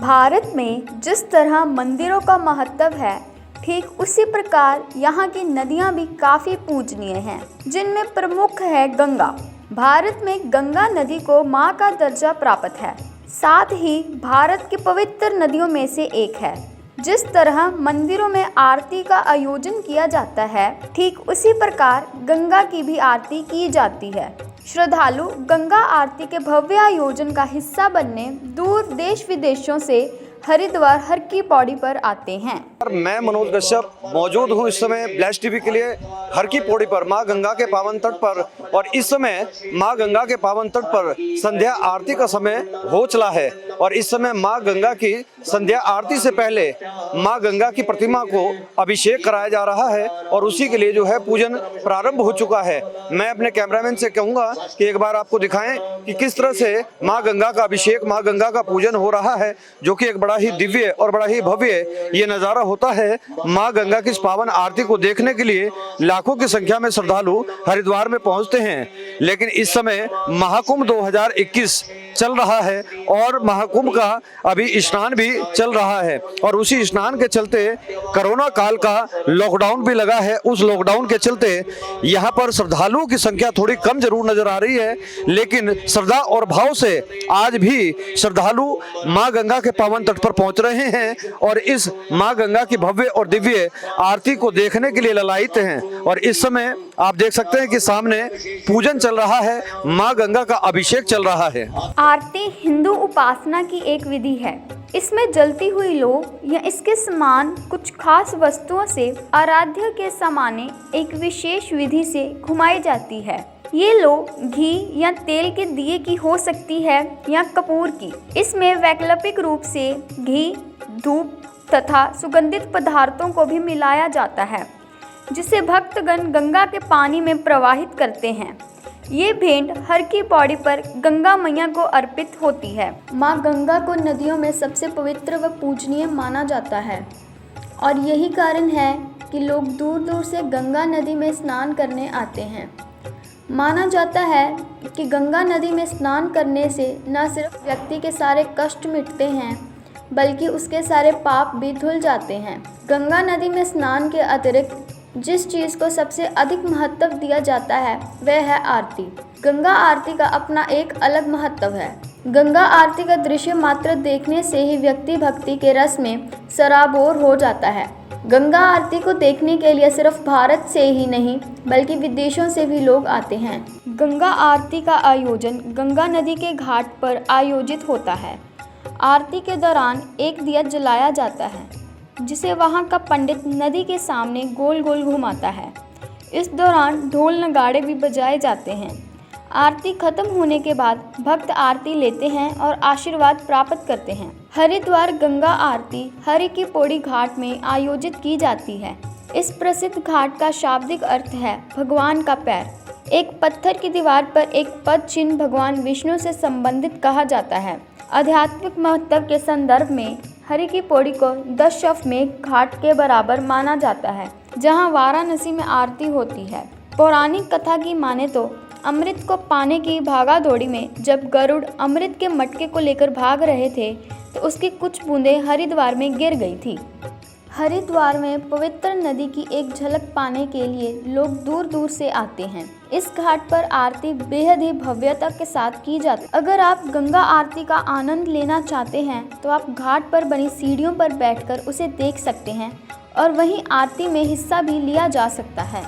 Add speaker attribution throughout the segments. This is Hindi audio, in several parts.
Speaker 1: भारत में जिस तरह मंदिरों का महत्व है, ठीक उसी प्रकार यहाँ की नदियाँ भी काफ़ी पूजनीय हैं, जिनमें प्रमुख है गंगा। भारत में गंगा नदी को माँ का दर्जा प्राप्त है, साथ ही भारत की पवित्र नदियों में से एक है। जिस तरह मंदिरों में आरती का आयोजन किया जाता है, ठीक उसी प्रकार गंगा की भी आरती की जाती है। श्रद्धालु गंगा आरती के भव्य आयोजन का हिस्सा बनने दूर देश विदेशों से हरिद्वार हर की पौड़ी पर आते हैं।
Speaker 2: मैं मनोज कश्यप मौजूद हूँ इस समय ब्लैश टीवी के लिए हर की पौड़ी पर माँ गंगा के पावन तट पर, और इस समय माँ गंगा के पावन तट पर संध्या आरती का समय हो चला है। और इस समय माँ गंगा की संध्या आरती से पहले माँ गंगा की प्रतिमा को अभिषेक कराया जा रहा है और उसी के लिए जो है पूजन प्रारंभ हो चुका है। मैं अपने कैमरामैन से कहूँगा कि एक बार आपको दिखाएं कि किस तरह से माँ गंगा का अभिषेक, माँ गंगा का पूजन हो रहा है, जो कि एक बड़ा ही दिव्य और बड़ा ही भव्य ये नज़ारा होता है। माँ गंगा की इस पावन आरती को देखने के लिए लाखों की संख्या में श्रद्धालु हरिद्वार में पहुंचते हैं। लेकिन इस समय महाकुंभ 2021 चल रहा है और महाकुंभ का अभी स्नान भी चल रहा है, और उसी स्नान के चलते कोरोना काल का लॉकडाउन भी लगा है। उस लॉकडाउन के चलते यहाँ पर श्रद्धालुओं की संख्या थोड़ी कम जरूर नजर आ रही है, लेकिन श्रद्धा और भाव से आज भी श्रद्धालु माँ गंगा के पावन तट पर पहुंच रहे हैं और इस माँ गंगा की भव्य और दिव्य आरती को देखने के लिए ललायित हैं। और इस समय आप देख सकते हैं कि सामने पूजन चल रहा है, माँ गंगा का अभिषेक चल रहा है।
Speaker 1: आरती हिंदू उपासना की एक विधि है। इसमें जलती हुई लौ या इसके समान कुछ खास वस्तुओं से आराध्य के सामने एक विशेष विधि से घुमाई जाती है। ये लौ घी या तेल के दिए की हो सकती है या कपूर की। इसमें वैकल्पिक रूप से घी, धूप तथा सुगंधित पदार्थों को भी मिलाया जाता है, जिसे भक्तगण गंगा के पानी में प्रवाहित करते हैं। ये भेंट हर की पौड़ी पर गंगा मैया को अर्पित होती है। माँ गंगा को नदियों में सबसे पवित्र व पूजनीय माना जाता है, और यही कारण है कि लोग दूर दूर से गंगा नदी में स्नान करने आते हैं। माना जाता है कि गंगा नदी में स्नान करने से न सिर्फ व्यक्ति के सारे कष्ट मिटते हैं, बल्कि उसके सारे पाप भी धुल जाते हैं। गंगा नदी में स्नान के अतिरिक्त जिस चीज़ को सबसे अधिक महत्व दिया जाता है वह है आरती। गंगा आरती का अपना एक अलग महत्व है। गंगा आरती का दृश्य मात्र देखने से ही व्यक्ति भक्ति के रस में सराबोर हो जाता है। गंगा आरती को देखने के लिए सिर्फ भारत से ही नहीं बल्कि विदेशों से भी लोग आते हैं। गंगा आरती का आयोजन गंगा नदी के घाट पर आयोजित होता है। आरती के दौरान एक दिया जलाया जाता है, जिसे वहाँ का पंडित नदी के सामने गोल गोल घुमाता है। इस दौरान ढोल नगाड़े भी बजाए जाते हैं। आरती खत्म होने के बाद भक्त आरती लेते हैं और आशीर्वाद प्राप्त करते हैं। हरिद्वार गंगा आरती हरि की पौड़ी घाट में आयोजित की जाती है। इस प्रसिद्ध घाट का शाब्दिक अर्थ है भगवान का पैर। एक पत्थर की दीवार पर एक पद चिन्ह भगवान विष्णु से संबंधित कहा जाता है। आध्यात्मिक महत्व के संदर्भ में हरि की पौड़ी को 10 अश्वमेध घाट के बराबर माना जाता है, जहां वाराणसी में आरती होती है। पौराणिक कथा की माने तो अमृत को पाने की भागा दौड़ी में जब गरुड़ अमृत के मटके को लेकर भाग रहे थे तो उसकी कुछ बूंदें हरिद्वार में गिर गई थी। हरिद्वार में पवित्र नदी की एक झलक पाने के लिए लोग दूर दूर से आते हैं। इस घाट पर आरती बेहद ही भव्यता के साथ की जाती है। अगर आप गंगा आरती का आनंद लेना चाहते हैं तो आप घाट पर बनी सीढ़ियों पर बैठकर उसे देख सकते हैं और वहीं आरती में हिस्सा भी लिया जा सकता है।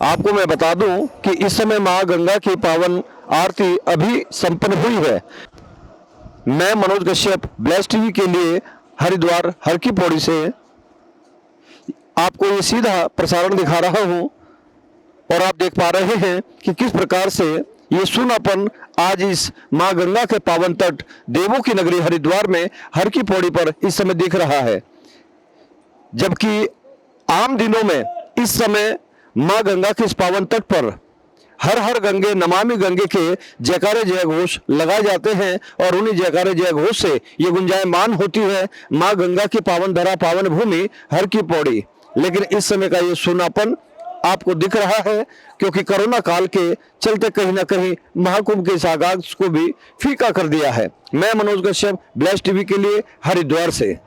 Speaker 3: आपको मैं बता दूं कि इस समय मां गंगा की पावन आरती अभी संपन्न हुई है। मैं मनोज कश्यप ब्लेस टीवी के लिए हरिद्वार हर की पौड़ी से आपको ये सीधा प्रसारण दिखा रहा हूं और आप देख पा रहे हैं कि किस प्रकार से ये सुनापन आज इस मां गंगा के पावन तट देवों की नगरी हरिद्वार में हर की पौड़ी पर इस समय दिख रहा है। जबकि आम दिनों में इस समय मां गंगा के इस पावन तट पर हर हर गंगे नमामि गंगे के जयकारे जय घोष लगाए जाते हैं और उन्हीं जयकारे जय घोष से ये गुंजायमान होती है मां गंगा की पावन धरा पावन भूमि हर की पौड़ी। लेकिन इस समय का ये सुनापन आपको दिख रहा है क्योंकि कोरोना काल के चलते कहीं ना कहीं महाकुंभ के इस आगाज को भी फीका कर दिया है। मैं मनोज कश्यप ब्लेस टीवी के लिए हरिद्वार से।